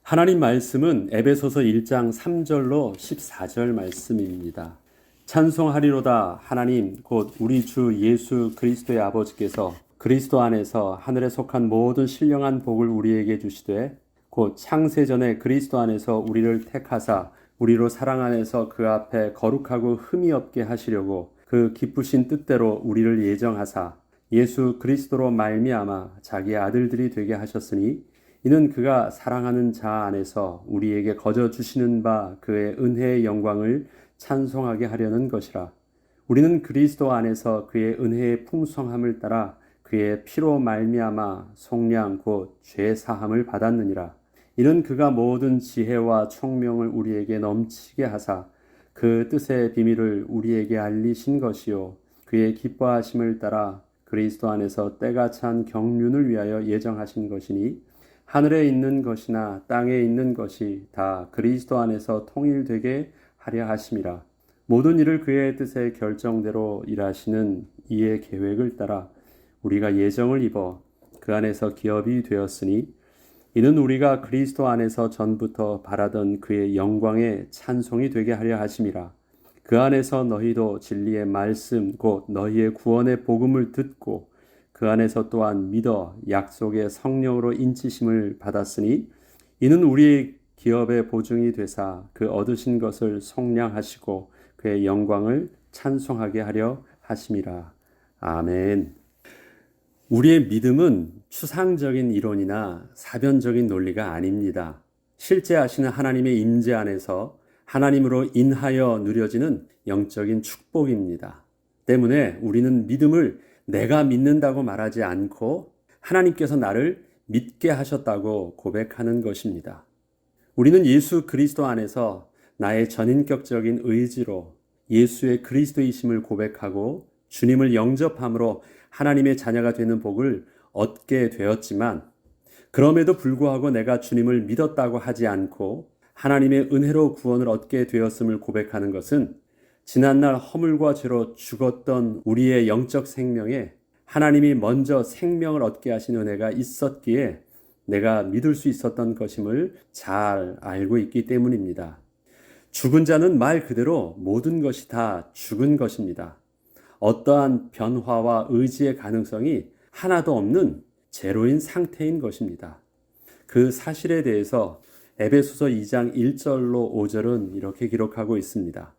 하나님 말씀은 에베소서 1장 3절로 14절 말씀입니다. 찬송하리로다 하나님 곧 우리 주 예수 그리스도의 아버지께서 그리스도 안에서 하늘에 속한 모든 신령한 복을 우리에게 주시되 곧 창세전에 그리스도 안에서 우리를 택하사 우리로 사랑 안에서 그 앞에 거룩하고 흠이 없게 하시려고 그 기쁘신 뜻대로 우리를 예정하사 예수 그리스도로 말미암아 자기의 아들들이 되게 하셨으니 이는 그가 사랑하는 자 안에서 우리에게 거저 주시는 바 그의 은혜의 영광을 찬송하게 하려는 것이라. 우리는 그리스도 안에서 그의 은혜의 풍성함을 따라 그의 피로 말미암아 속량 곧 죄 사함을 받았느니라. 이는 그가 모든 지혜와 총명을 우리에게 넘치게 하사 그 뜻의 비밀을 우리에게 알리신 것이요 그의 기뻐하심을 따라 그리스도 안에서 때가 찬 경륜을 위하여 예정하신 것이니 하늘에 있는 것이나 땅에 있는 것이 다 그리스도 안에서 통일되게 하려 하심이라. 모든 일을 그의 뜻의 결정대로 일하시는 이의 계획을 따라 우리가 예정을 입어 그 안에서 기업이 되었으니 이는 우리가 그리스도 안에서 전부터 바라던 그의 영광의 찬송이 되게 하려 하심이라. 그 안에서 너희도 진리의 말씀 곧 너희의 구원의 복음을 듣고 그 안에서 또한 믿어 약속의 성령으로 인치심을 받았으니 이는 우리의 기업의 보증이 되사 그 얻으신 것을 속량하시고 그의 영광을 찬송하게 하려 하심이라. 아멘. 우리의 믿음은 추상적인 이론이나 사변적인 논리가 아닙니다. 실제 하시는 하나님의 임재 안에서 하나님으로 인하여 누려지는 영적인 축복입니다. 때문에 우리는 믿음을 내가 믿는다고 말하지 않고 하나님께서 나를 믿게 하셨다고 고백하는 것입니다. 우리는 예수 그리스도 안에서 나의 전인격적인 의지로 예수의 그리스도이심을 고백하고 주님을 영접함으로 하나님의 자녀가 되는 복을 얻게 되었지만 그럼에도 불구하고 내가 주님을 믿었다고 하지 않고 하나님의 은혜로 구원을 얻게 되었음을 고백하는 것은 지난날 허물과 죄로 죽었던 우리의 영적 생명에 하나님이 먼저 생명을 얻게 하신 은혜가 있었기에 내가 믿을 수 있었던 것임을 잘 알고 있기 때문입니다. 죽은 자는 말 그대로 모든 것이 다 죽은 것입니다. 어떠한 변화와 의지의 가능성이 하나도 없는 제로인 상태인 것입니다. 그 사실에 대해서 에베소서 2장 1절로 5절은 이렇게 기록하고 있습니다.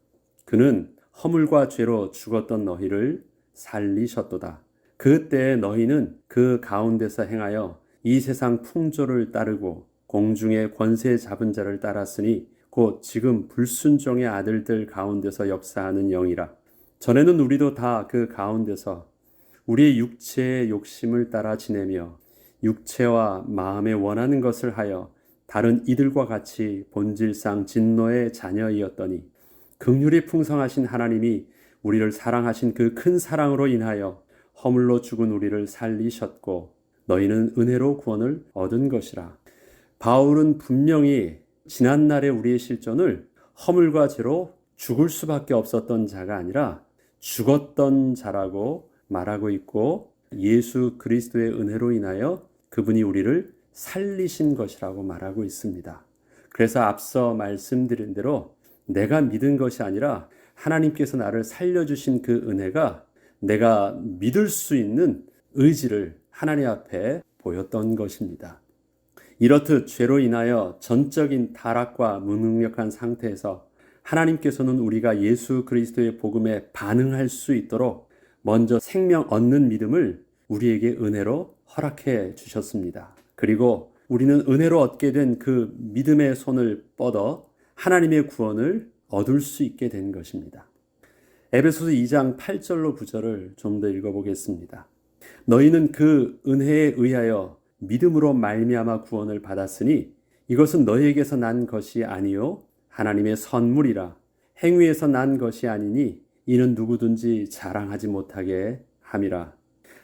그는 허물과 죄로 죽었던 너희를 살리셨도다. 그때 너희는 그 가운데서 행하여 이 세상 풍조를 따르고 공중의 권세 잡은 자를 따랐으니 곧 지금 불순종의 아들들 가운데서 역사하는 영이라. 전에는 우리도 다 그 가운데서 우리의 육체의 욕심을 따라 지내며 육체와 마음에 원하는 것을 하여 다른 이들과 같이 본질상 진노의 자녀이었더니 긍휼이 풍성하신 하나님이 우리를 사랑하신 그 큰 사랑으로 인하여 허물로 죽은 우리를 살리셨고 너희는 은혜로 구원을 얻은 것이라. 바울은 분명히 지난날의 우리의 실존을 허물과 죄로 죽을 수밖에 없었던 자가 아니라 죽었던 자라고 말하고 있고 예수 그리스도의 은혜로 인하여 그분이 우리를 살리신 것이라고 말하고 있습니다. 그래서 앞서 말씀드린 대로 내가 믿은 것이 아니라 하나님께서 나를 살려주신 그 은혜가 내가 믿을 수 있는 의지를 하나님 앞에 보였던 것입니다. 이렇듯 죄로 인하여 전적인 타락과 무능력한 상태에서 하나님께서는 우리가 예수 그리스도의 복음에 반응할 수 있도록 먼저 생명 얻는 믿음을 우리에게 은혜로 허락해 주셨습니다. 그리고 우리는 은혜로 얻게 된 그 믿음의 손을 뻗어 하나님의 구원을 얻을 수 있게 된 것입니다. 에베소서 2장 8절로 9절을 좀 더 읽어보겠습니다. 너희는 그 은혜에 의하여 믿음으로 말미암아 구원을 받았으니 이것은 너희에게서 난 것이 아니요 하나님의 선물이라. 행위에서 난 것이 아니니 이는 누구든지 자랑하지 못하게 함이라.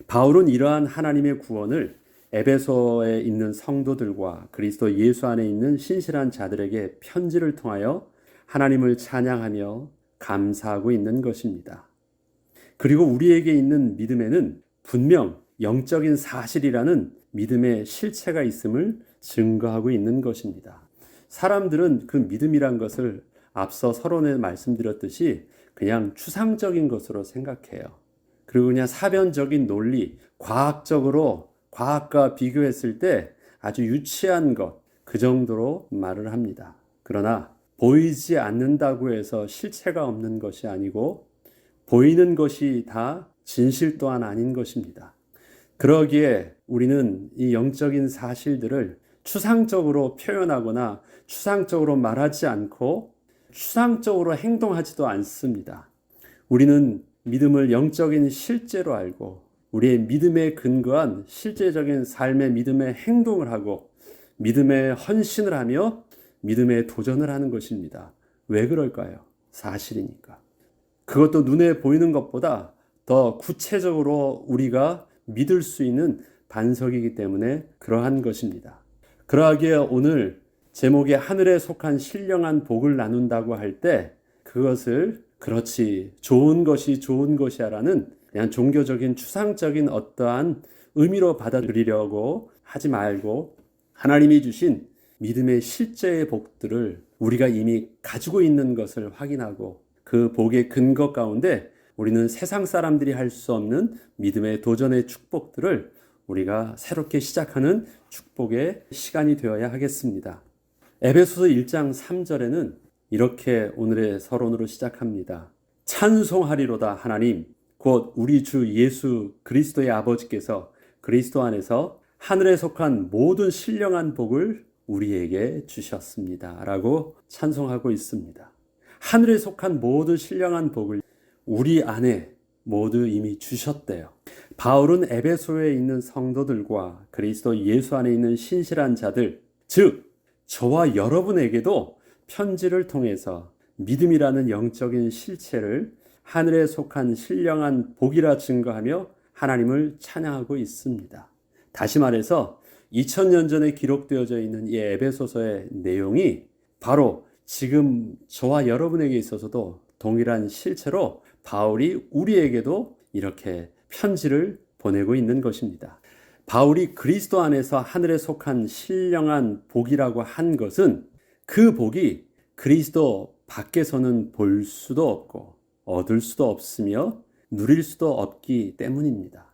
바울은 이러한 하나님의 구원을 에베소에 있는 성도들과 그리스도 예수 안에 있는 신실한 자들에게 편지를 통하여 하나님을 찬양하며 감사하고 있는 것입니다. 그리고 우리에게 있는 믿음에는 분명 영적인 사실이라는 믿음의 실체가 있음을 증거하고 있는 것입니다. 사람들은 그 믿음이란 것을 앞서 서론에 말씀드렸듯이 그냥 추상적인 것으로 생각해요. 그리고 그냥 사변적인 논리, 과학과 비교했을 때 아주 유치한 것, 그 정도로 말을 합니다. 그러나 보이지 않는다고 해서 실체가 없는 것이 아니고 보이는 것이 다 진실 또한 아닌 것입니다. 그러기에 우리는 이 영적인 사실들을 추상적으로 표현하거나 추상적으로 말하지 않고 추상적으로 행동하지도 않습니다. 우리는 믿음을 영적인 실제로 알고 우리의 믿음에 근거한 실제적인 삶의 믿음의 행동을 하고 믿음의 헌신을 하며 믿음의 도전을 하는 것입니다. 왜 그럴까요? 사실이니까. 그것도 눈에 보이는 것보다 더 구체적으로 우리가 믿을 수 있는 반석이기 때문에 그러한 것입니다. 그러하기에 오늘 제목에 하늘에 속한 신령한 복을 나눈다고 할 때 그것을 그렇지 좋은 것이야라는 그냥 종교적인 추상적인 어떠한 의미로 받아들이려고 하지 말고 하나님이 주신 믿음의 실제의 복들을 우리가 이미 가지고 있는 것을 확인하고 그 복의 근거 가운데 우리는 세상 사람들이 할 수 없는 믿음의 도전의 축복들을 우리가 새롭게 시작하는 축복의 시간이 되어야 하겠습니다. 에베소서 1장 3절에는 이렇게 오늘의 서론으로 시작합니다. 찬송하리로다 하나님 곧 우리 주 예수 그리스도의 아버지께서 그리스도 안에서 하늘에 속한 모든 신령한 복을 우리에게 주셨습니다. 라고 찬송하고 있습니다. 하늘에 속한 모든 신령한 복을 우리 안에 모두 이미 주셨대요. 바울은 에베소에 있는 성도들과 그리스도 예수 안에 있는 신실한 자들, 즉 저와 여러분에게도 편지를 통해서 믿음이라는 영적인 실체를 하늘에 속한 신령한 복이라 증거하며 하나님을 찬양하고 있습니다. 다시 말해서 2000년 전에 기록되어져 있는 이 에베소서의 내용이 바로 지금 저와 여러분에게 있어서도 동일한 실체로 바울이 우리에게도 이렇게 편지를 보내고 있는 것입니다. 바울이 그리스도 안에서 하늘에 속한 신령한 복이라고 한 것은 그 복이 그리스도 밖에서는 볼 수도 없고 얻을 수도 없으며 누릴 수도 없기 때문입니다.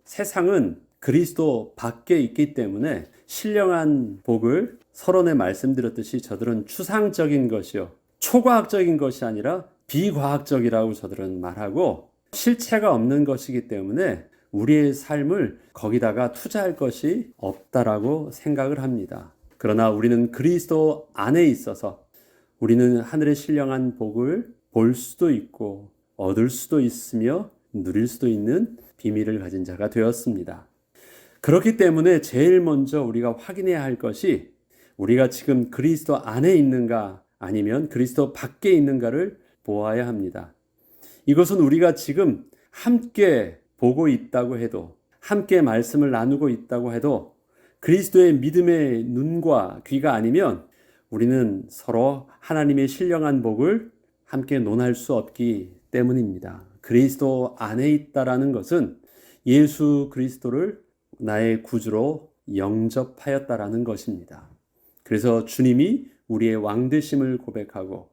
세상은 그리스도 밖에 있기 때문에 신령한 복을 서론에 말씀드렸듯이 저들은 추상적인 것이요 초과학적인 것이 아니라 비과학적이라고 저들은 말하고 실체가 없는 것이기 때문에 우리의 삶을 거기다가 투자할 것이 없다라고 생각을 합니다. 그러나 우리는 그리스도 안에 있어서 우리는 하늘의 신령한 복을 볼 수도 있고 얻을 수도 있으며 누릴 수도 있는 비밀을 가진 자가 되었습니다. 그렇기 때문에 제일 먼저 우리가 확인해야 할 것이 우리가 지금 그리스도 안에 있는가 아니면 그리스도 밖에 있는가를 보아야 합니다. 이것은 우리가 지금 함께 보고 있다고 해도 함께 말씀을 나누고 있다고 해도 그리스도의 믿음의 눈과 귀가 아니면 우리는 서로 하나님의 신령한 복을 함께 논할 수 없기 때문입니다. 그리스도 안에 있다라는 것은 예수 그리스도를 나의 구주로 영접하였다라는 것입니다. 그래서 주님이 우리의 왕되심을 고백하고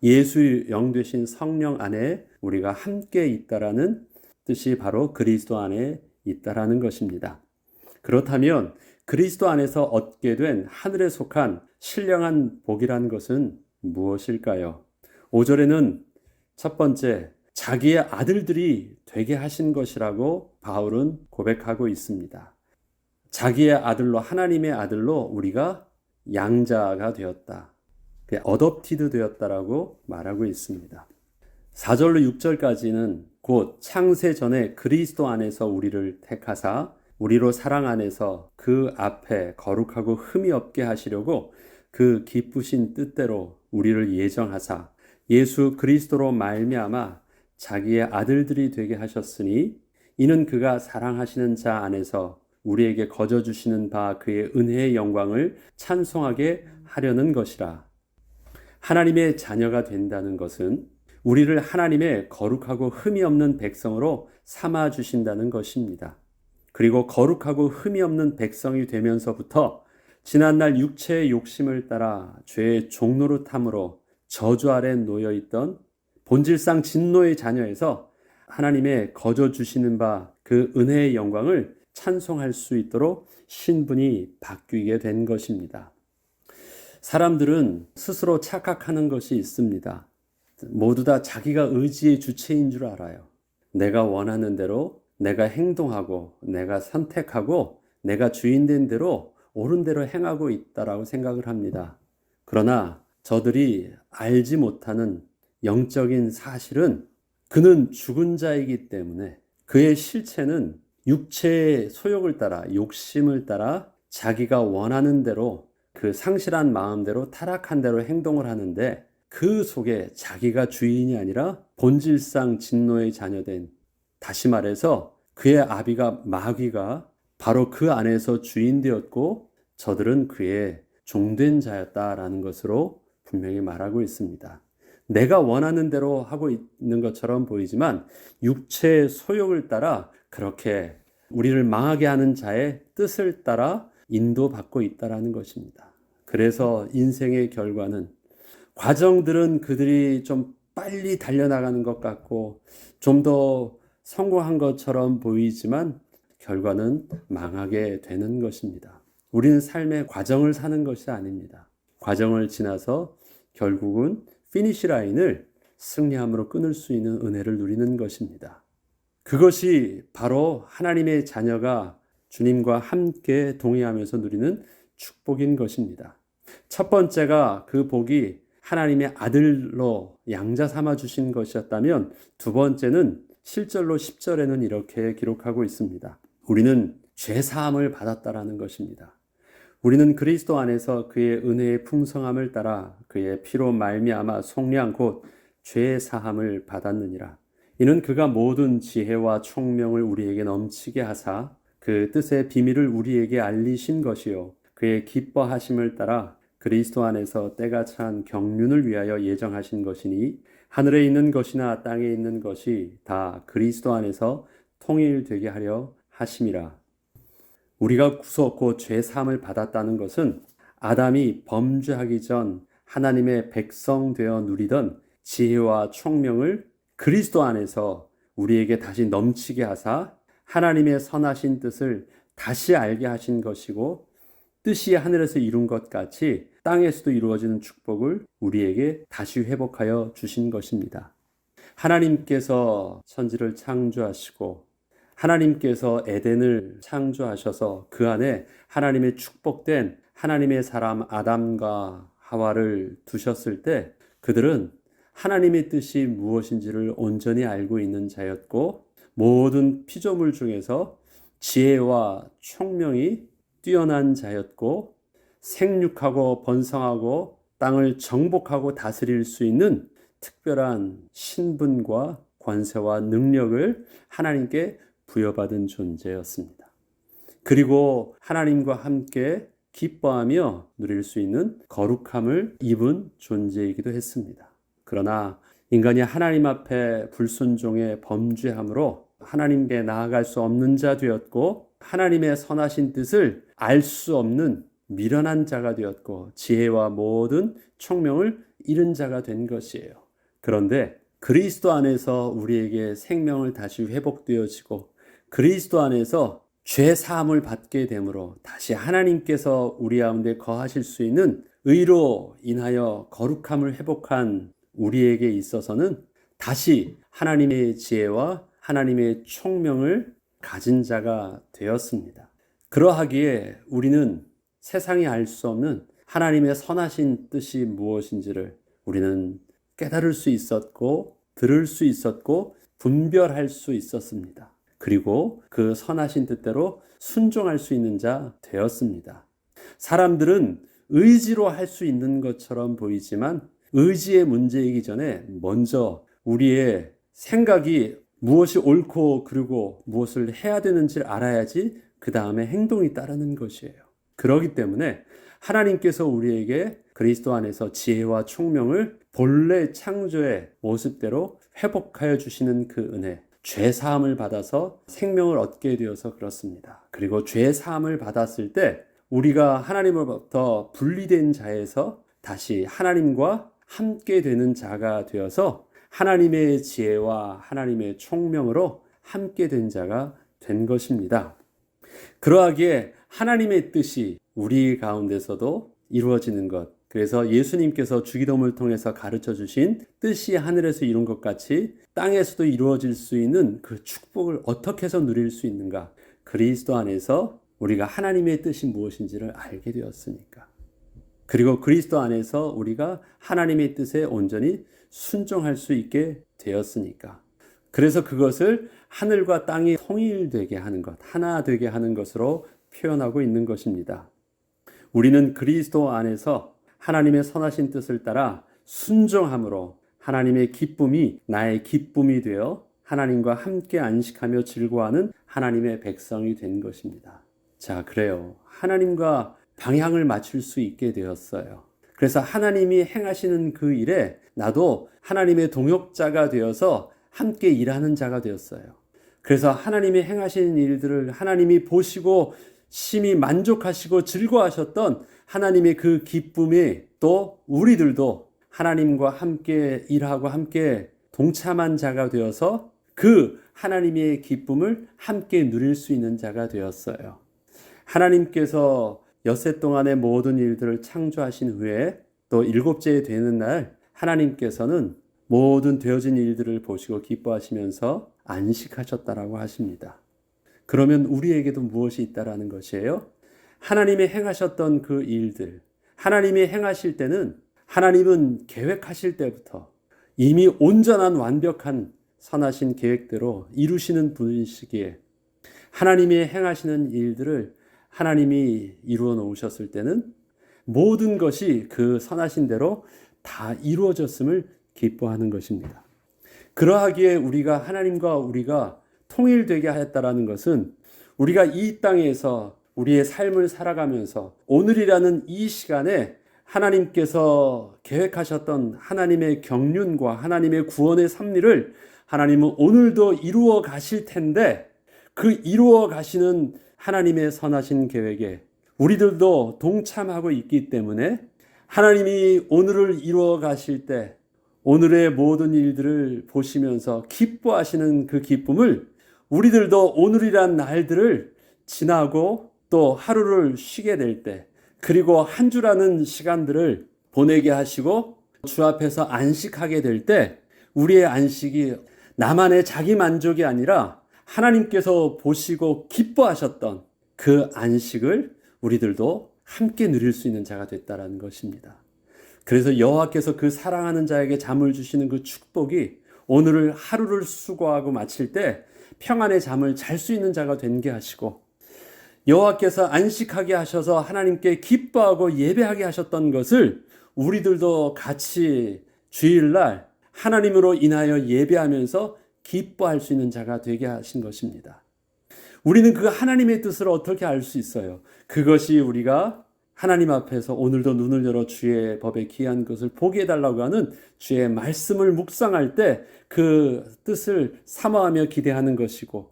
예수 영 되신 성령 안에 우리가 함께 있다라는 뜻이 바로 그리스도 안에 있다라는 것입니다. 그렇다면 그리스도 안에서 얻게 된 하늘에 속한 신령한 복이라는 것은 무엇일까요? 5절에는 첫 번째, 자기의 아들들이 되게 하신 것이라고 바울은 고백하고 있습니다. 자기의 아들로 하나님의 아들로 우리가 양자가 되었다. 어댑티드 되었다라고 말하고 있습니다. 4절로 6절까지는 곧 창세 전에 그리스도 안에서 우리를 택하사 우리로 사랑 안에서 그 앞에 거룩하고 흠이 없게 하시려고 그 기쁘신 뜻대로 우리를 예정하사 예수 그리스도로 말미암아 자기의 아들들이 되게 하셨으니 이는 그가 사랑하시는 자 안에서 우리에게 거저 주시는 바 그의 은혜의 영광을 찬송하게 하려는 것이라. 하나님의 자녀가 된다는 것은 우리를 하나님의 거룩하고 흠이 없는 백성으로 삼아 주신다는 것입니다. 그리고 거룩하고 흠이 없는 백성이 되면서부터 지난날 육체의 욕심을 따라 죄의 종노릇함으로 저주 아래 놓여있던 본질상 진노의 자녀에서 하나님의 거저 주시는 바 그 은혜의 영광을 찬송할 수 있도록 신분이 바뀌게 된 것입니다. 사람들은 스스로 착각하는 것이 있습니다. 모두 다 자기가 의지의 주체인 줄 알아요. 내가 원하는 대로 내가 행동하고 내가 선택하고 내가 주인된 대로 옳은 대로 행하고 있다라고 생각을 합니다. 그러나 저들이 알지 못하는 영적인 사실은 그는 죽은 자이기 때문에 그의 실체는 육체의 소욕을 따라 욕심을 따라 자기가 원하는 대로 그 상실한 마음대로 타락한 대로 행동을 하는데 그 속에 자기가 주인이 아니라 본질상 진노의 자녀된, 다시 말해서 그의 아비가 마귀가 바로 그 안에서 주인 되었고 저들은 그의 종된 자였다라는 것으로 분명히 말하고 있습니다. 내가 원하는 대로 하고 있는 것처럼 보이지만 육체의 소욕을 따라 그렇게 우리를 망하게 하는 자의 뜻을 따라 인도받고 있다라는 것입니다. 그래서 인생의 결과는 과정들은 그들이 좀 빨리 달려나가는 것 같고 좀 더 성공한 것처럼 보이지만 결과는 망하게 되는 것입니다. 우리는 삶의 과정을 사는 것이 아닙니다. 과정을 지나서 결국은 피니시 라인을 승리함으로 끊을 수 있는 은혜를 누리는 것입니다. 그것이 바로 하나님의 자녀가 주님과 함께 동의하면서 누리는 축복인 것입니다. 첫 번째가 그 복이 하나님의 아들로 양자 삼아 주신 것이었다면 두 번째는 실절로 10절에는 이렇게 기록하고 있습니다. 우리는 죄 사함을 받았다라는 것입니다. 우리는 그리스도 안에서 그의 은혜의 풍성함을 따라 그의 피로 말미암아 속량 곧 죄 사함을 받았느니라. 이는 그가 모든 지혜와 총명을 우리에게 넘치게 하사 그 뜻의 비밀을 우리에게 알리신 것이요 그의 기뻐하심을 따라 그리스도 안에서 때가 찬 경륜을 위하여 예정하신 것이니 하늘에 있는 것이나 땅에 있는 것이 다 그리스도 안에서 통일되게 하려 하심이라. 우리가 구속 곧 죄 사함을 받았다는 것은 아담이 범죄하기 전 하나님의 백성 되어 누리던 지혜와 총명을 그리스도 안에서 우리에게 다시 넘치게 하사 하나님의 선하신 뜻을 다시 알게 하신 것이고 뜻이 하늘에서 이룬 것 같이 땅에서도 이루어지는 축복을 우리에게 다시 회복하여 주신 것입니다. 하나님께서 천지를 창조하시고 하나님께서 에덴을 창조하셔서 그 안에 하나님의 축복된 하나님의 사람 아담과 하와를 두셨을 때 그들은 하나님의 뜻이 무엇인지를 온전히 알고 있는 자였고 모든 피조물 중에서 지혜와 총명이 뛰어난 자였고 생육하고 번성하고 땅을 정복하고 다스릴 수 있는 특별한 신분과 권세와 능력을 하나님께 부여받은 존재였습니다. 그리고 하나님과 함께 기뻐하며 누릴 수 있는 거룩함을 입은 존재이기도 했습니다. 그러나 인간이 하나님 앞에 불순종의 범죄함으로 하나님께 나아갈 수 없는 자 되었고 하나님의 선하신 뜻을 알 수 없는 미련한 자가 되었고 지혜와 모든 총명을 잃은 자가 된 것이에요. 그런데 그리스도 안에서 우리에게 생명을 다시 회복되어지고 그리스도 안에서 죄 사함을 받게 되므로 다시 하나님께서 우리 가운데 거하실 수 있는 의로 인하여 거룩함을 회복한 우리에게 있어서는 다시 하나님의 지혜와 하나님의 총명을 가진 자가 되었습니다. 그러하기에 우리는 세상이 알 수 없는 하나님의 선하신 뜻이 무엇인지를 우리는 깨달을 수 있었고 들을 수 있었고 분별할 수 있었습니다. 그리고 그 선하신 뜻대로 순종할 수 있는 자 되었습니다. 사람들은 의지로 할 수 있는 것처럼 보이지만 의지의 문제이기 전에 먼저 우리의 생각이 무엇이 옳고 그리고 무엇을 해야 되는지를 알아야지 그 다음에 행동이 따르는 것이에요. 그렇기 때문에 하나님께서 우리에게 그리스도 안에서 지혜와 총명을 본래 창조의 모습대로 회복하여 주시는 그 은혜, 죄 사함을 받아서 생명을 얻게 되어서 그렇습니다. 그리고 죄 사함을 받았을 때 우리가 하나님으로부터 분리된 자에서 다시 하나님과 함께 되는 자가 되어서 하나님의 지혜와 하나님의 총명으로 함께 된 자가 된 것입니다. 그러하기에 하나님의 뜻이 우리 가운데서도 이루어지는 것, 그래서 예수님께서 주기도문을 통해서 가르쳐 주신 뜻이 하늘에서 이룬 것 같이 땅에서도 이루어질 수 있는 그 축복을 어떻게 해서 누릴 수 있는가? 그리스도 안에서 우리가 하나님의 뜻이 무엇인지를 알게 되었으니까. 그리고 그리스도 안에서 우리가 하나님의 뜻에 온전히 순종할 수 있게 되었으니까. 그래서 그것을 하늘과 땅이 통일되게 하는 것, 하나 되게 하는 것으로 표현하고 있는 것입니다. 우리는 그리스도 안에서 하나님의 선하신 뜻을 따라 순종함으로 하나님의 기쁨이 나의 기쁨이 되어 하나님과 함께 안식하며 즐거워하는 하나님의 백성이 된 것입니다. 자, 그래요. 하나님과 방향을 맞출 수 있게 되었어요. 그래서 하나님이 행하시는 그 일에 나도 하나님의 동역자가 되어서 함께 일하는 자가 되었어요. 그래서 하나님이 행하시는 일들을 하나님이 보시고 심히 만족하시고 즐거워하셨던 하나님의 그 기쁨에 또 우리들도 하나님과 함께 일하고 함께 동참한 자가 되어서 그 하나님의 기쁨을 함께 누릴 수 있는 자가 되었어요. 하나님께서 엿새 동안의 모든 일들을 창조하신 후에 또 일곱째에 되는 날 하나님께서는 모든 되어진 일들을 보시고 기뻐하시면서 안식하셨다라고 하십니다. 그러면 우리에게도 무엇이 있다라는 것이에요? 하나님이 행하셨던 그 일들, 하나님이 행하실 때는 하나님은 계획하실 때부터 이미 온전한 완벽한 선하신 계획대로 이루시는 분이시기에 하나님이 행하시는 일들을 하나님이 이루어 놓으셨을 때는 모든 것이 그 선하신 대로 다 이루어졌음을 기뻐하는 것입니다. 그러하기에 우리가 하나님과 우리가 통일되게 하였다라는 것은 우리가 이 땅에서 우리의 삶을 살아가면서 오늘이라는 이 시간에 하나님께서 계획하셨던 하나님의 경륜과 하나님의 구원의 섭리를 하나님은 오늘도 이루어 가실 텐데 그 이루어 가시는 하나님의 선하신 계획에 우리들도 동참하고 있기 때문에 하나님이 오늘을 이루어 가실 때 오늘의 모든 일들을 보시면서 기뻐하시는 그 기쁨을 우리들도 오늘이란 날들을 지나고 또 하루를 쉬게 될 때 그리고 한 주라는 시간들을 보내게 하시고 주 앞에서 안식하게 될 때 우리의 안식이 나만의 자기 만족이 아니라 하나님께서 보시고 기뻐하셨던 그 안식을 우리들도 함께 누릴 수 있는 자가 됐다라는 것입니다. 그래서 여호와께서 그 사랑하는 자에게 잠을 주시는 그 축복이 오늘을 하루를 수고하고 마칠 때 평안의 잠을 잘 수 있는 자가 되게 하시고 여호와께서 안식하게 하셔서 하나님께 기뻐하고 예배하게 하셨던 것을 우리들도 같이 주일날 하나님으로 인하여 예배하면서 기뻐할 수 있는 자가 되게 하신 것입니다. 우리는 그 하나님의 뜻을 어떻게 알 수 있어요? 그것이 우리가 하나님 앞에서 오늘도 눈을 열어 주의 법에 기한 것을 보게 해달라고 하는 주의 말씀을 묵상할 때 그 뜻을 사모하며 기대하는 것이고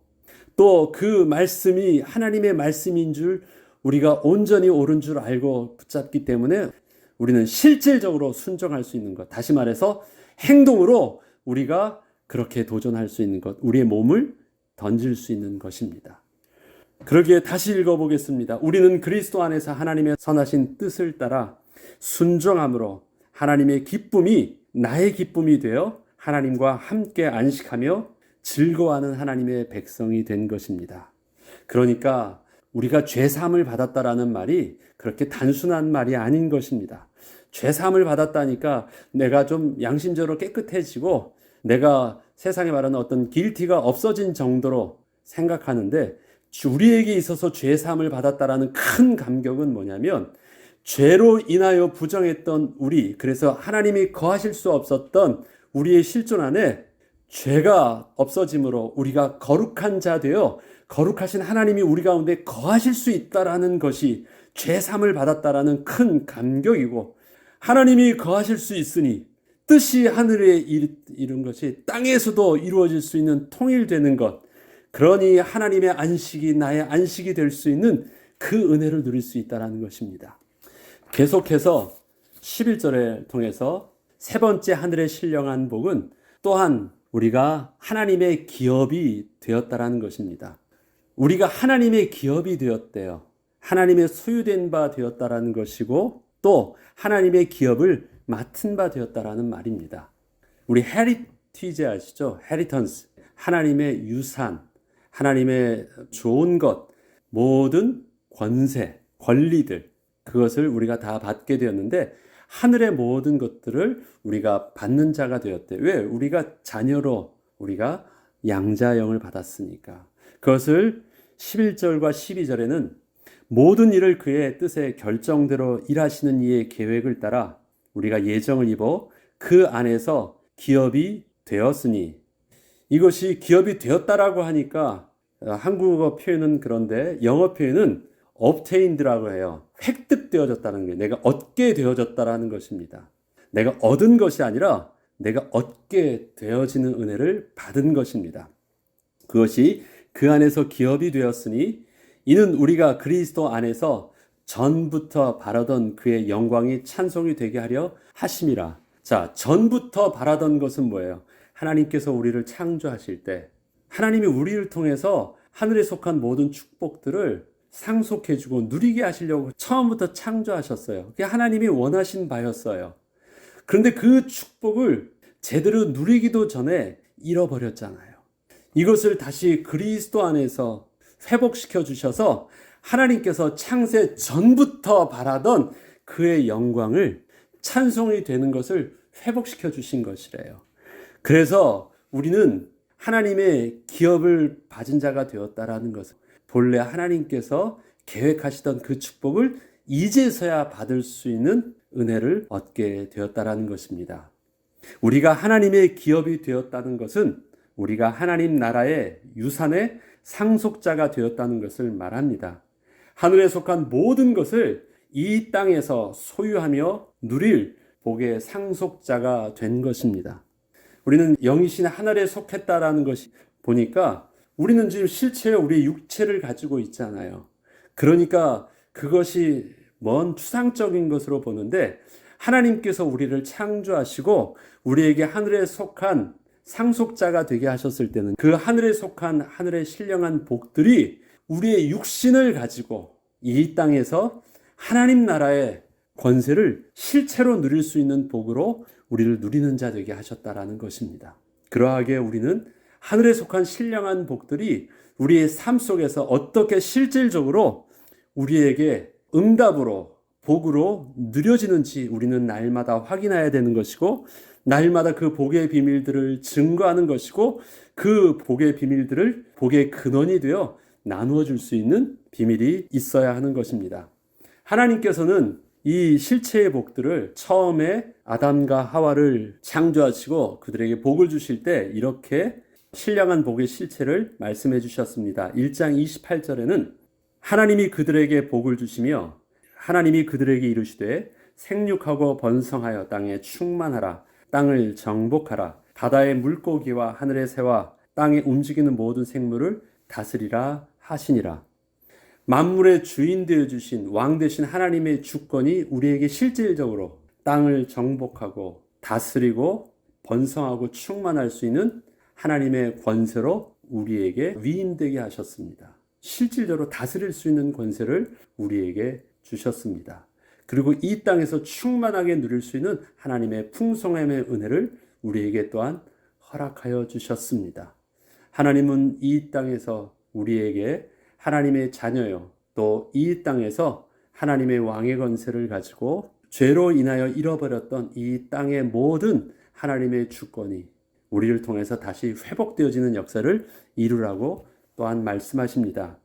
또 그 말씀이 하나님의 말씀인 줄 우리가 온전히 옳은 줄 알고 붙잡기 때문에 우리는 실질적으로 순종할 수 있는 것, 다시 말해서 행동으로 우리가 그렇게 도전할 수 있는 것, 우리의 몸을 던질 수 있는 것입니다. 그러기에 다시 읽어보겠습니다. 우리는 그리스도 안에서 하나님의 선하신 뜻을 따라 순종함으로 하나님의 기쁨이 나의 기쁨이 되어 하나님과 함께 안식하며 즐거워하는 하나님의 백성이 된 것입니다. 그러니까 우리가 죄사함을 받았다라는 말이 그렇게 단순한 말이 아닌 것입니다. 죄사함을 받았다니까 내가 좀 양심적으로 깨끗해지고 내가 세상에 말하는 어떤 길티가 없어진 정도로 생각하는데 우리에게 있어서 죄사함을 받았다라는 큰 감격은 뭐냐면 죄로 인하여 부정했던 우리, 그래서 하나님이 거하실 수 없었던 우리의 실존 안에 죄가 없어짐으로 우리가 거룩한 자 되어 거룩하신 하나님이 우리 가운데 거하실 수 있다라는 것이 죄사함을 받았다라는 큰 감격이고 하나님이 거하실 수 있으니 뜻이 하늘에 이룬 것이 땅에서도 이루어질 수 있는 통일되는 것, 그러니 하나님의 안식이 나의 안식이 될 수 있는 그 은혜를 누릴 수 있다는 것입니다. 계속해서 11절을 통해서 세 번째 하늘의 신령한 복은 또한 우리가 하나님의 기업이 되었다라는 것입니다. 우리가 하나님의 기업이 되었대요. 하나님의 소유된 바 되었다라는 것이고 또 하나님의 기업을 맡은 바 되었다라는 말입니다. 우리 헤리티지 아시죠? 헤리턴스. 하나님의 유산, 하나님의 좋은 것, 모든 권세, 권리들, 그것을 우리가 다 받게 되었는데 하늘의 모든 것들을 우리가 받는 자가 되었대. 왜? 우리가 자녀로 우리가 양자형을 받았으니까. 그것을 11절과 12절에는 모든 일을 그의 뜻의 결정대로 일하시는 이의 계획을 따라 우리가 예정을 입어 그 안에서 기업이 되었으니, 이것이 기업이 되었다라고 하니까 한국어 표현은 그런데 영어 표현은 obtained라고 해요. 획득되어졌다는 게 내가 얻게 되어졌다라는 것입니다. 내가 얻은 것이 아니라 내가 얻게 되어지는 은혜를 받은 것입니다. 그것이 그 안에서 기업이 되었으니 이는 우리가 그리스도 안에서 전부터 바라던 그의 영광이 찬송이 되게 하려 하심이라. 자, 전부터 바라던 것은 뭐예요? 하나님께서 우리를 창조하실 때 하나님이 우리를 통해서 하늘에 속한 모든 축복들을 상속해주고 누리게 하시려고 처음부터 창조하셨어요. 그게 하나님이 원하신 바였어요. 그런데 그 축복을 제대로 누리기도 전에 잃어버렸잖아요. 이것을 다시 그리스도 안에서 회복시켜 주셔서 하나님께서 창세 전부터 바라던 그의 영광을 찬송이 되는 것을 회복시켜 주신 것이래요. 그래서 우리는 하나님의 기업을 받은 자가 되었다라는 것을, 본래 하나님께서 계획하시던 그 축복을 이제서야 받을 수 있는 은혜를 얻게 되었다라는 것입니다. 우리가 하나님의 기업이 되었다는 것은 우리가 하나님 나라의 유산의 상속자가 되었다는 것을 말합니다. 하늘에 속한 모든 것을 이 땅에서 소유하며 누릴 복의 상속자가 된 것입니다. 우리는 영이신 하늘에 속했다라는 것이 보니까 우리는 지금 실체의 우리의 육체를 가지고 있잖아요. 그러니까 그것이 먼 추상적인 것으로 보는데 하나님께서 우리를 창조하시고 우리에게 하늘에 속한 상속자가 되게 하셨을 때는 그 하늘에 속한 하늘의 신령한 복들이 우리의 육신을 가지고 이 땅에서 하나님 나라의 권세를 실체로 누릴 수 있는 복으로 우리를 누리는 자 되게 하셨다라는 것입니다. 그러하게 우리는 하늘에 속한 신령한 복들이 우리의 삶 속에서 어떻게 실질적으로 우리에게 응답으로 복으로 누려지는지 우리는 날마다 확인해야 되는 것이고 날마다 그 복의 비밀들을 증거하는 것이고 그 복의 비밀들을 복의 근원이 되어 나누어 줄 수 있는 비밀이 있어야 하는 것입니다. 하나님께서는 이 실체의 복들을 처음에 아담과 하와를 창조하시고 그들에게 복을 주실 때 이렇게 신령한 복의 실체를 말씀해 주셨습니다. 1장 28절에는 하나님이 그들에게 복을 주시며 하나님이 그들에게 이르시되 생육하고 번성하여 땅에 충만하라. 땅을 정복하라. 바다의 물고기와 하늘의 새와 땅에 움직이는 모든 생물을 다스리라 하시니라. 만물의 주인 되어 주신 왕 되신 하나님의 주권이 우리에게 실질적으로 땅을 정복하고 다스리고 번성하고 충만할 수 있는 하나님의 권세로 우리에게 위임되게 하셨습니다. 실질적으로 다스릴 수 있는 권세를 우리에게 주셨습니다. 그리고 이 땅에서 충만하게 누릴 수 있는 하나님의 풍성함의 은혜를 우리에게 또한 허락하여 주셨습니다. 하나님은 이 땅에서 우리에게 하나님의 자녀요, 또 이 땅에서 하나님의 왕의 권세를 가지고 죄로 인하여 잃어버렸던 이 땅의 모든 하나님의 주권이 우리를 통해서 다시 회복되어지는 역사를 이루라고 또한 말씀하십니다.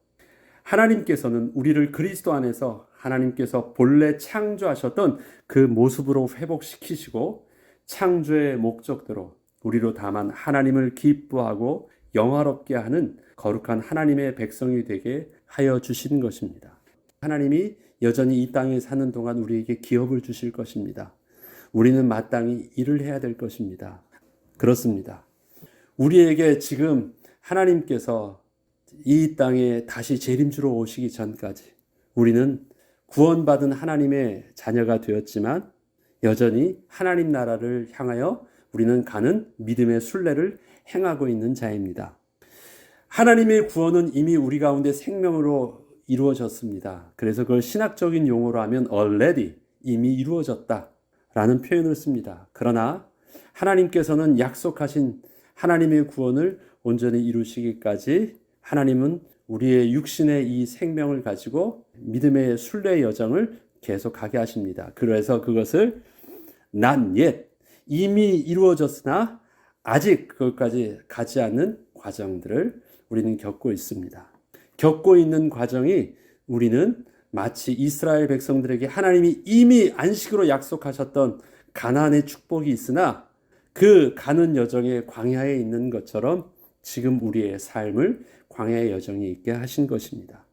하나님께서는 우리를 그리스도 안에서 하나님께서 본래 창조하셨던 그 모습으로 회복시키시고 창조의 목적대로 우리로 다만 하나님을 기뻐하고 영화롭게 하는 거룩한 하나님의 백성이 되게 하여 주신 것입니다. 하나님이 여전히 이 땅에 사는 동안 우리에게 기업을 주실 것입니다. 우리는 마땅히 일을 해야 될 것입니다. 그렇습니다. 우리에게 지금 하나님께서 이 땅에 다시 재림주로 오시기 전까지 우리는 구원받은 하나님의 자녀가 되었지만 여전히 하나님 나라를 향하여 우리는 가는 믿음의 순례를 행하고 있는 자입니다. 하나님의 구원은 이미 우리 가운데 생명으로 이루어졌습니다. 그래서 그걸 신학적인 용어로 하면 already, 이미 이루어졌다 라는 표현을 씁니다. 그러나 하나님께서는 약속하신 하나님의 구원을 온전히 이루시기까지 하나님은 우리의 육신의 이 생명을 가지고 믿음의 순례 여정을 계속 가게 하십니다. 그래서 그것을 not yet, 이미 이루어졌으나 아직 그것까지 가지 않는 과정들을 우리는 겪고 있습니다. 겪고 있는 과정이 우리는 마치 이스라엘 백성들에게 하나님이 이미 안식으로 약속하셨던 가나안의 축복이 있으나 그 가는 여정의 광야에 있는 것처럼 지금 우리의 삶을 광야의 여정이 있게 하신 것입니다.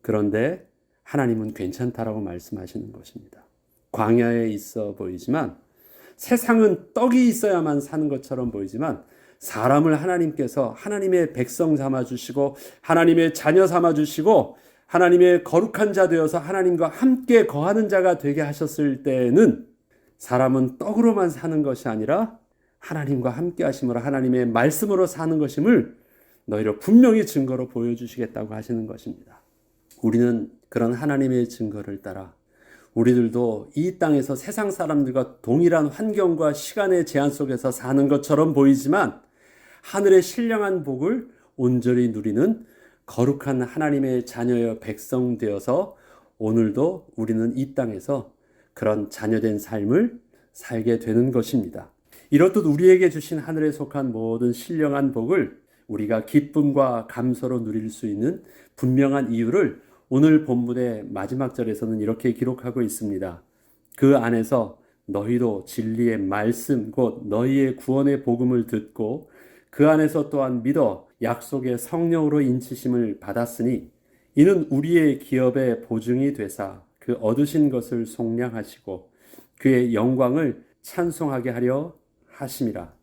그런데 하나님은 괜찮다라고 말씀하시는 것입니다. 광야에 있어 보이지만 세상은 떡이 있어야만 사는 것처럼 보이지만 사람을 하나님께서 하나님의 백성 삼아주시고 하나님의 자녀 삼아주시고 하나님의 거룩한 자 되어서 하나님과 함께 거하는 자가 되게 하셨을 때에는 사람은 떡으로만 사는 것이 아니라 하나님과 함께 하심으로 하나님의 말씀으로 사는 것임을 너희로 분명히 증거로 보여주시겠다고 하시는 것입니다. 우리는 그런 하나님의 증거를 따라 우리들도 이 땅에서 세상 사람들과 동일한 환경과 시간의 제한 속에서 사는 것처럼 보이지만 하늘의 신령한 복을 온전히 누리는 거룩한 하나님의 자녀여 백성 되어서 오늘도 우리는 이 땅에서 그런 자녀된 삶을 살게 되는 것입니다. 이렇듯 우리에게 주신 하늘에 속한 모든 신령한 복을 우리가 기쁨과 감사로 누릴 수 있는 분명한 이유를 오늘 본문의 마지막 절에서는 이렇게 기록하고 있습니다. 그 안에서 너희도 진리의 말씀 곧 너희의 구원의 복음을 듣고 그 안에서 또한 믿어 약속의 성령으로 인치심을 받았으니 이는 우리의 기업의 보증이 되사 그 얻으신 것을 속량하시고 그의 영광을 찬송하게 하려 하심이라.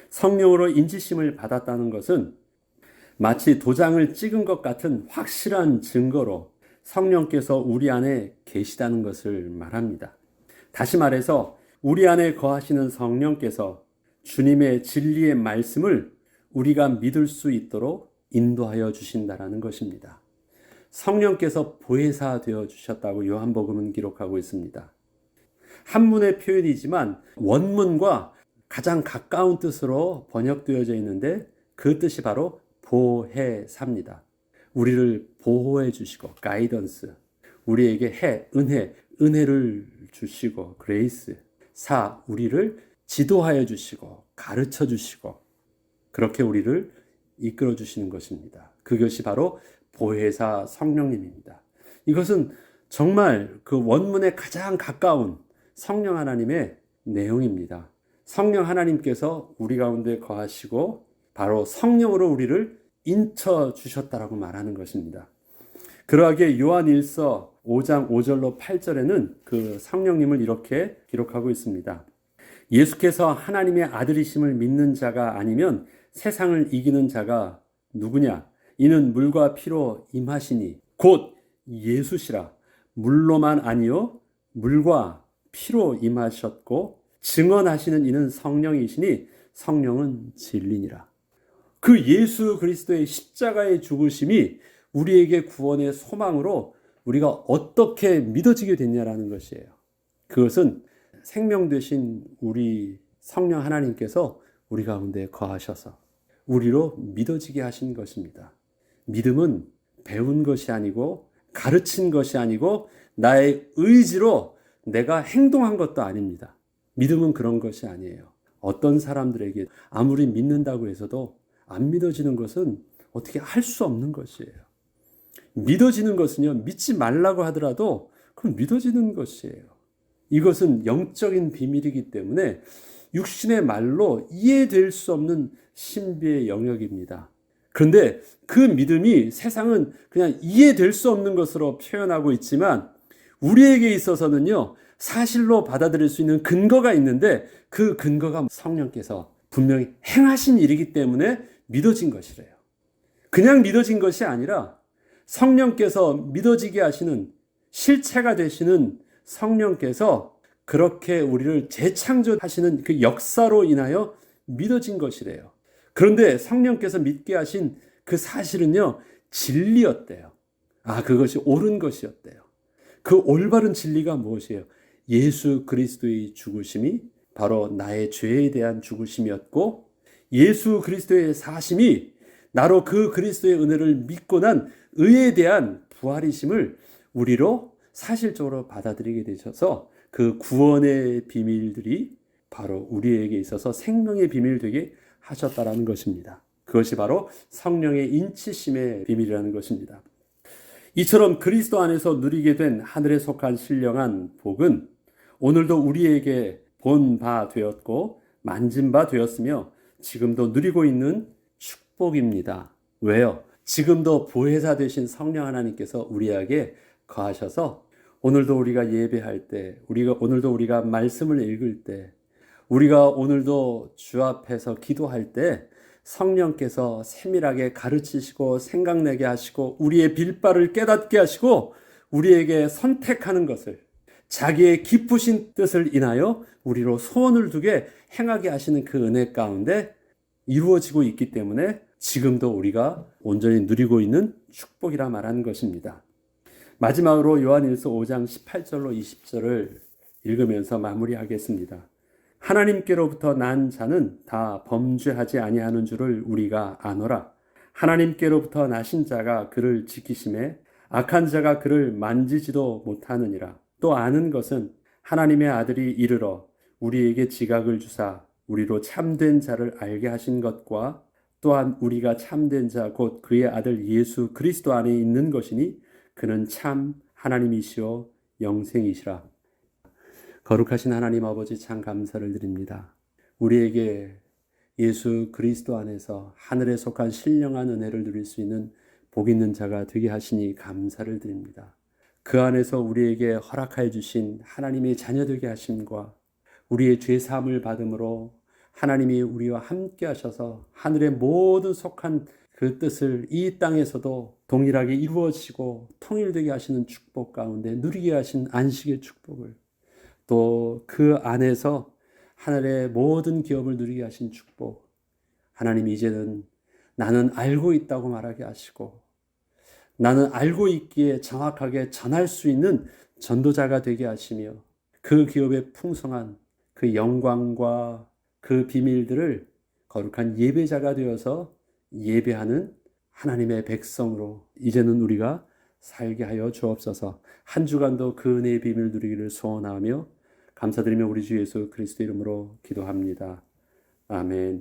성령으로 인치심을 받았다는 것은 마치 도장을 찍은 것 같은 확실한 증거로 성령께서 우리 안에 계시다는 것을 말합니다. 다시 말해서 우리 안에 거하시는 성령께서 주님의 진리의 말씀을 우리가 믿을 수 있도록 인도하여 주신다라는 것입니다. 성령께서 보혜사 되어 주셨다고 요한복음은 기록하고 있습니다. 한문의 표현이지만 원문과 가장 가까운 뜻으로 번역되어져 있는데 그 뜻이 바로 보혜사입니다. 우리를 보호해 주시고 가이던스, 우리에게 은혜를 주시고 그레이스, 우리를 지도하여 주시고 가르쳐 주시고 그렇게 우리를 이끌어 주시는 것입니다. 그것이 바로 보혜사 성령님입니다. 이것은 정말 그 원문에 가장 가까운 성령 하나님의 내용입니다. 성령 하나님께서 우리 가운데 거하시고 바로 성령으로 우리를 인쳐 주셨다라고 말하는 것입니다. 그러하기에 요한일서 5장 5절로 8절에는 그 성령님을 이렇게 기록하고 있습니다. 예수께서 하나님의 아들이심을 믿는 자가 아니면 세상을 이기는 자가 누구냐? 이는 물과 피로 임하시니 곧 예수시라. 물로만 아니요 물과 피로 임하셨고 증언하시는 이는 성령이시니 성령은 진리니라. 그 예수 그리스도의 십자가의 죽으심이 우리에게 구원의 소망으로 우리가 어떻게 믿어지게 됐냐라는 것이에요. 그것은 생명 되신 우리 성령 하나님께서 우리 가운데 거하셔서 우리로 믿어지게 하신 것입니다. 믿음은 배운 것이 아니고 가르친 것이 아니고 나의 의지로 내가 행동한 것도 아닙니다. 믿음은 그런 것이 아니에요. 어떤 사람들에게 아무리 믿는다고 해서도 안 믿어지는 것은 어떻게 할 수 없는 것이에요. 믿어지는 것은요, 믿지 말라고 하더라도 그건 믿어지는 것이에요. 이것은 영적인 비밀이기 때문에 육신의 말로 이해될 수 없는 신비의 영역입니다. 그런데 그 믿음이 세상은 그냥 이해될 수 없는 것으로 표현하고 있지만 우리에게 있어서는요, 사실로 받아들일 수 있는 근거가 있는데 그 근거가 성령께서 분명히 행하신 일이기 때문에 믿어진 것이래요. 그냥 믿어진 것이 아니라 성령께서 믿어지게 하시는 실체가 되시는 성령께서 그렇게 우리를 재창조하시는 그 역사로 인하여 믿어진 것이래요. 그런데 성령께서 믿게 하신 그 사실은요, 진리였대요. 그것이 옳은 것이었대요. 그 올바른 진리가 무엇이에요? 예수 그리스도의 죽으심이 바로 나의 죄에 대한 죽으심이었고, 예수 그리스도의 사심이 나로 그 그리스도의 은혜를 믿고 난 의에 대한 부활이심을 우리로 사실적으로 받아들이게 되셔서 그 구원의 비밀들이 바로 우리에게 있어서 생명의 비밀 되게 하셨다라는 것입니다. 그것이 바로 성령의 인치심의 비밀이라는 것입니다. 이처럼 그리스도 안에서 누리게 된 하늘에 속한 신령한 복은 오늘도 우리에게 본 바 되었고 만진 바 되었으며 지금도 누리고 있는 축복입니다. 왜요? 지금도 보혜사 되신 성령 하나님께서 우리에게 거하셔서 오늘도 우리가 예배할 때, 오늘도 우리가 말씀을 읽을 때, 우리가 오늘도 주 앞에서 기도할 때 성령께서 세밀하게 가르치시고 생각내게 하시고 우리의 빌바를 깨닫게 하시고 우리에게 선택하는 것을 자기의 깊으신 뜻을 인하여 우리로 소원을 두게 행하게 하시는 그 은혜 가운데 이루어지고 있기 때문에 지금도 우리가 온전히 누리고 있는 축복이라 말하는 것입니다. 마지막으로 요한일서 5장 18절로 20절을 읽으면서 마무리하겠습니다. 하나님께로부터 난 자는 다 범죄하지 아니하는 줄을 우리가 아노라. 하나님께로부터 나신 자가 그를 지키심에 악한 자가 그를 만지지도 못하느니라. 또 아는 것은 하나님의 아들이 이르러 우리에게 지각을 주사 우리로 참된 자를 알게 하신 것과 또한 우리가 참된 자 곧 그의 아들 예수 그리스도 안에 있는 것이니 그는 참 하나님이시오 영생이시라. 거룩하신 하나님 아버지 참 감사를 드립니다. 우리에게 예수 그리스도 안에서 하늘에 속한 신령한 은혜를 누릴 수 있는 복 있는 자가 되게 하시니 감사를 드립니다. 그 안에서 우리에게 허락하여 주신 하나님의 자녀 되게 하심과 우리의 죄사함을 받음으로 하나님이 우리와 함께 하셔서 하늘의 모든 속한 그 뜻을 이 땅에서도 동일하게 이루어지고 통일되게 하시는 축복 가운데 누리게 하신 안식의 축복을 또 그 안에서 하늘의 모든 기업을 누리게 하신 축복 하나님 이제는 나는 알고 있다고 말하게 하시고 나는 알고 있기에 정확하게 전할 수 있는 전도자가 되게 하시며 그 기업의 풍성한 그 영광과 그 비밀들을 거룩한 예배자가 되어서 예배하는 하나님의 백성으로 이제는 우리가 살게 하여 주옵소서. 한 주간도 그 은혜의 비밀을 누리기를 소원하며 감사드리며 우리 주 예수 그리스도 이름으로 기도합니다. 아멘.